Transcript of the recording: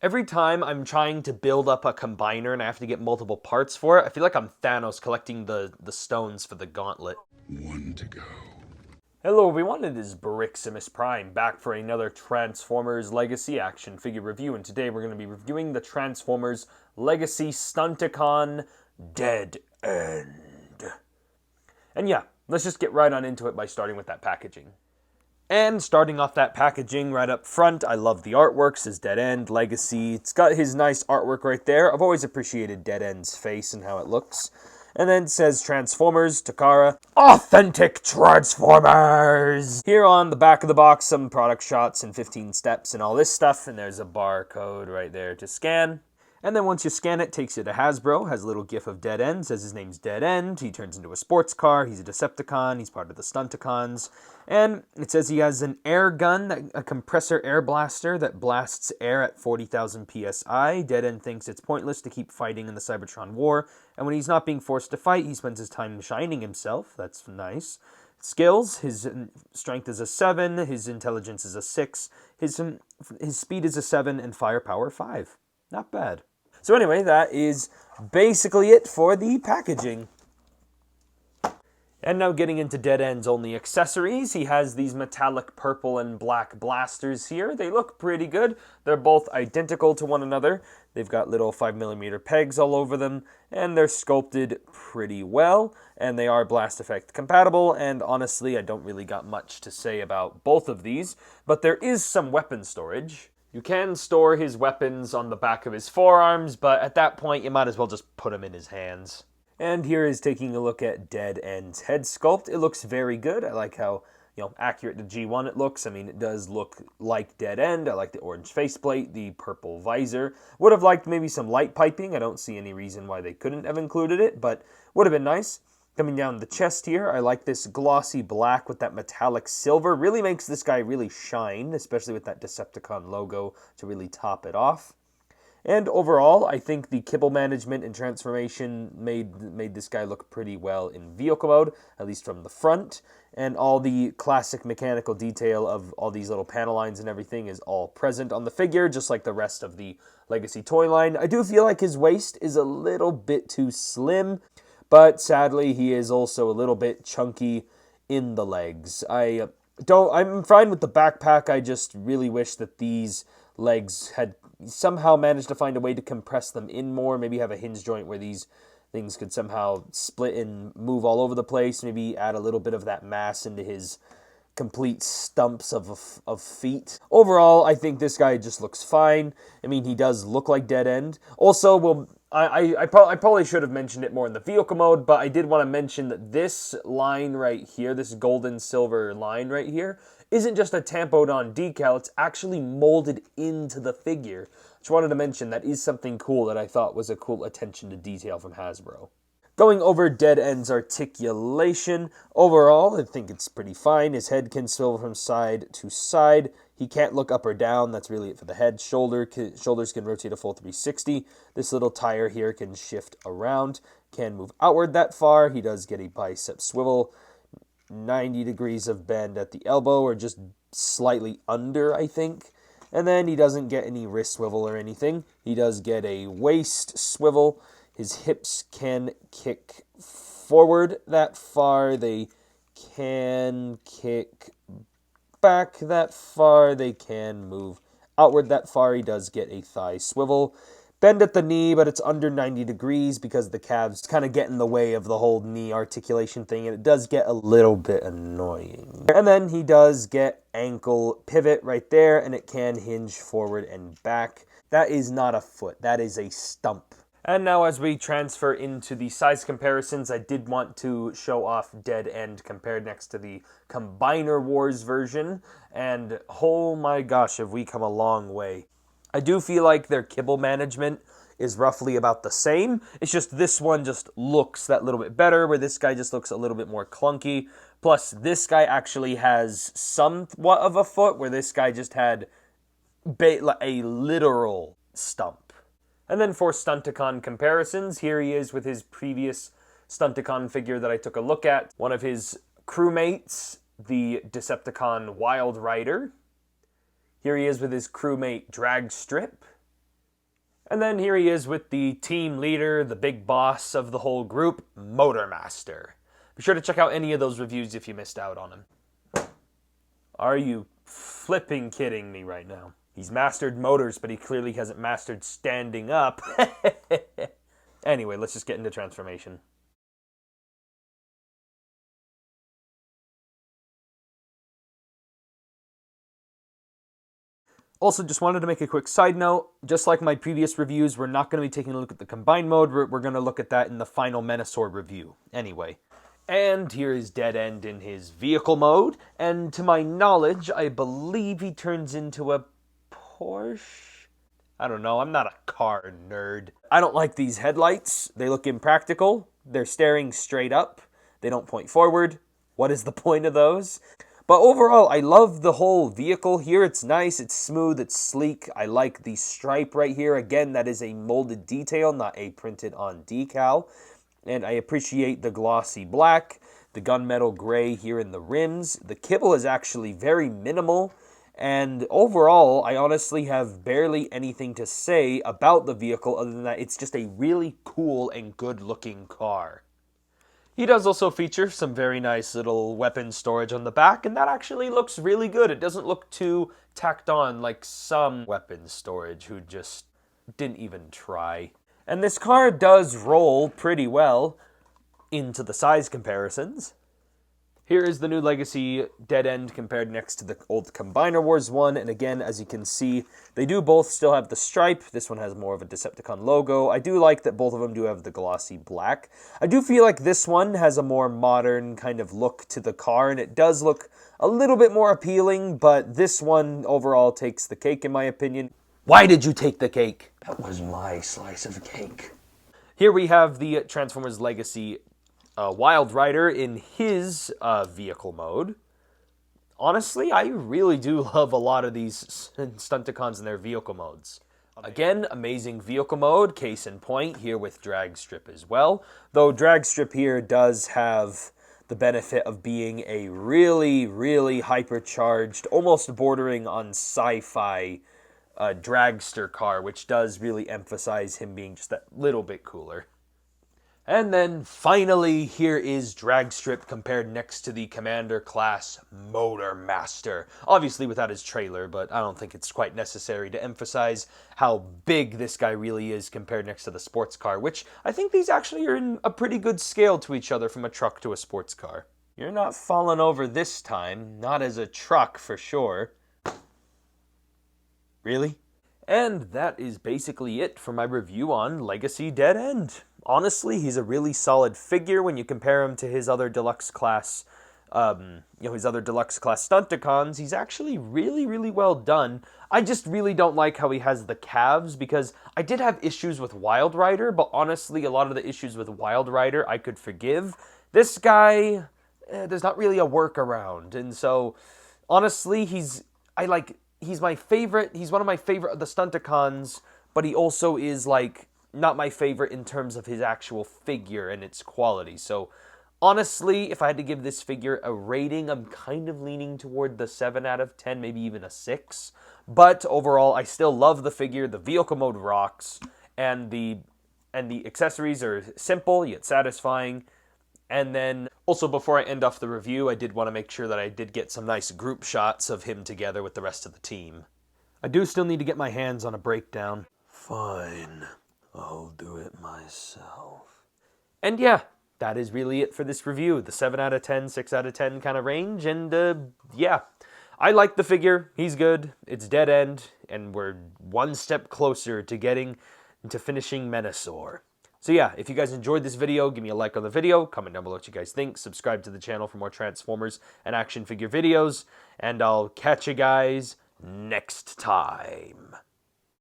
Every time I'm trying to build up a combiner and I have to get multiple parts for it, I feel like I'm Thanos collecting the stones for the gauntlet. One to go. Hello everyone, it is Briximus Prime, back for another Transformers Legacy action figure review, and today we're going to be reviewing the Transformers Legacy Stunticon Deadend. And yeah, let's just get right on into it by starting with that packaging. And starting off that packaging right up front, I love the artwork. It says Deadend, Legacy. It's got his nice artwork right there. I've always appreciated Deadend's face and how it looks. And then it says Transformers, Takara, Authentic Transformers! Here on the back of the box, some product shots and 15 steps and all this stuff. And there's a barcode right there to scan. And then once you scan it, takes you to Hasbro, has a little gif of Deadend, says his name's Deadend, he turns into a sports car, he's a Decepticon, he's part of the Stunticons, and it says he has an air gun, a compressor air blaster that blasts air at 40,000 psi. Deadend thinks it's pointless to keep fighting in the Cybertron War, and when he's not being forced to fight, he spends his time shining himself. That's nice. Skills, his strength is a 7, his intelligence is a 6, his speed is a 7, and firepower 5. Not bad. So anyway, that is basically it for the packaging. And now getting into Deadend's only accessories, he has these metallic purple and black blasters here. They look pretty good. They're both identical to one another. They've got little 5mm pegs all over them, and they're sculpted pretty well, and they are blast effect compatible, and honestly, I don't really got much to say about both of these, but there is some weapon storage. You can store his weapons on the back of his forearms, but at that point, you might as well just put them in his hands. And here is taking a look at Deadend's head sculpt. It looks very good. I like how, accurate to G1 it looks. I mean, it does look like Deadend. I like the orange faceplate, the purple visor. Would have liked maybe some light piping. I don't see any reason why they couldn't have included it, but would have been nice. Coming down the chest here, I like this glossy black with that metallic silver. Really makes this guy really shine, especially with that Decepticon logo to really top it off. And overall, I think the kibble management and transformation made this guy look pretty well in vehicle mode, at least from the front. And all the classic mechanical detail of all these little panel lines and everything is all present on the figure, just like the rest of the Legacy toy line. I do feel like his waist is a little bit too slim, but sadly, he is also a little bit chunky in the legs. I'm fine with the backpack. I just really wish that these legs had somehow managed to find a way to compress them in more. Maybe have a hinge joint where these things could somehow split and move all over the place. Maybe add a little bit of that mass into his complete stumps of feet. Overall, I think this guy just looks fine. I mean, he does look like Deadend. Also, I probably should have mentioned it more in the vehicle mode, but I did want to mention that this line right here, this golden silver line right here, isn't just a tampoed on decal, it's actually molded into the figure. Just wanted to mention that is something cool that I thought was a cool attention to detail from Hasbro. Going over Deadend's articulation, overall, I think it's pretty fine. His head can swivel from side to side. He can't look up or down. That's really it for the head. Shoulders can rotate a full 360. This little tire here can shift around, can move outward that far. He does get a bicep swivel, 90 degrees of bend at the elbow, or just slightly under, I think. And then he doesn't get any wrist swivel or anything. He does get a waist swivel. His hips can kick forward that far. They can kick back that far. They can move outward that far. He does get a thigh swivel. Bend at the knee, but it's under 90 degrees because the calves kind of get in the way of the whole knee articulation thing, and it does get a little bit annoying. And then he does get ankle pivot right there, and it can hinge forward and back. That is not a foot. That is a stump. And now as we transfer into the size comparisons, I did want to show off Deadend compared next to the Combiner Wars version. And oh my gosh, have we come a long way. I do feel like their kibble management is roughly about the same. It's just this one just looks that little bit better, where this guy just looks a little bit more clunky. Plus, this guy actually has somewhat of a foot, where this guy just had a literal stump. And then for Stunticon comparisons, here he is with his previous Stunticon figure that I took a look at. One of his crewmates, the Decepticon Wild Rider. Here he is with his crewmate Dragstrip. And then here he is with the team leader, the big boss of the whole group, Motormaster. Be sure to check out any of those reviews if you missed out on them. Are you flipping kidding me right now? He's mastered motors, but he clearly hasn't mastered standing up. Anyway, let's just get into transformation. Also, just wanted to make a quick side note. Just like my previous reviews, we're not going to be taking a look at the combined mode. We're going to look at that in the final Menasor review. Anyway. And here is Deadend in his vehicle mode. And to my knowledge, I believe he turns into a Porsche? I don't know. I'm not a car nerd. I don't like these headlights. They look impractical. They're staring straight up. They don't point forward. What is the point of those? But overall, I love the whole vehicle here. It's nice, it's smooth, it's sleek. I like the stripe right here. Again, that is a molded detail, not a printed on decal. And I appreciate the glossy black, the gunmetal gray here in the rims. The kibble is actually very minimal. And overall, I honestly have barely anything to say about the vehicle other than that it's just a really cool and good looking car. He does also feature some very nice little weapon storage on the back, and that actually looks really good. It doesn't look too tacked on like some weapon storage who just didn't even try. And this car does roll pretty well into the size comparisons. Here is the new Legacy Deadend compared next to the old Combiner Wars one, and again, as you can see, they do both still have the stripe. This one has more of a Decepticon logo. I do like that both of them do have the glossy black. I do feel like this one has a more modern kind of look to the car, and it does look a little bit more appealing, but this one overall takes the cake in my opinion. Why did you take the cake? That was my slice of cake. Here we have the Transformers Legacy Wild Rider in his vehicle mode. Honestly, I really do love a lot of these Stunticons in their vehicle modes. Again, amazing vehicle mode, case in point, here with Drag Strip as well. Though Drag Strip here does have the benefit of being a really, really hypercharged, almost bordering on sci-fi dragster car, which does really emphasize him being just that little bit cooler. And then finally, here is Dragstrip compared next to the Commander class Motormaster. Obviously without his trailer, but I don't think it's quite necessary to emphasize how big this guy really is compared next to the sports car, which I think these actually are in a pretty good scale to each other from a truck to a sports car. You're not falling over this time, not as a truck for sure. Really? And that is basically it for my review on Legacy Deadend. Honestly, he's a really solid figure when you compare him to his other deluxe class, his other deluxe class Stunticons. He's actually really, really well done. I just really don't like how he has the calves because I did have issues with Wild Rider, but honestly, a lot of the issues with Wild Rider I could forgive. This guy, there's not really a workaround, and so honestly, he's my favorite. He's one of my favorite of the Stunticons, but he also is like not my favorite in terms of his actual figure and its quality. So honestly, if I had to give this figure a rating, I'm kind of leaning toward the 7 out of 10, maybe even a 6. But overall, I still love the figure. The vehicle mode rocks, and the accessories are simple yet satisfying. And then also, before I end off the review, I did want to make sure that I did get some nice group shots of him together with the rest of the team. I do still need to get my hands on a breakdown. Fine. I'll do it myself. And yeah, that is really it for this review. The 7 out of 10, 6 out of 10 kind of range. And yeah, I like the figure. He's good. It's Deadend. And we're one step closer to getting to finishing Menasor. So yeah, if you guys enjoyed this video, give me a like on the video, comment down below what you guys think, subscribe to the channel for more Transformers and action figure videos, and I'll catch you guys next time.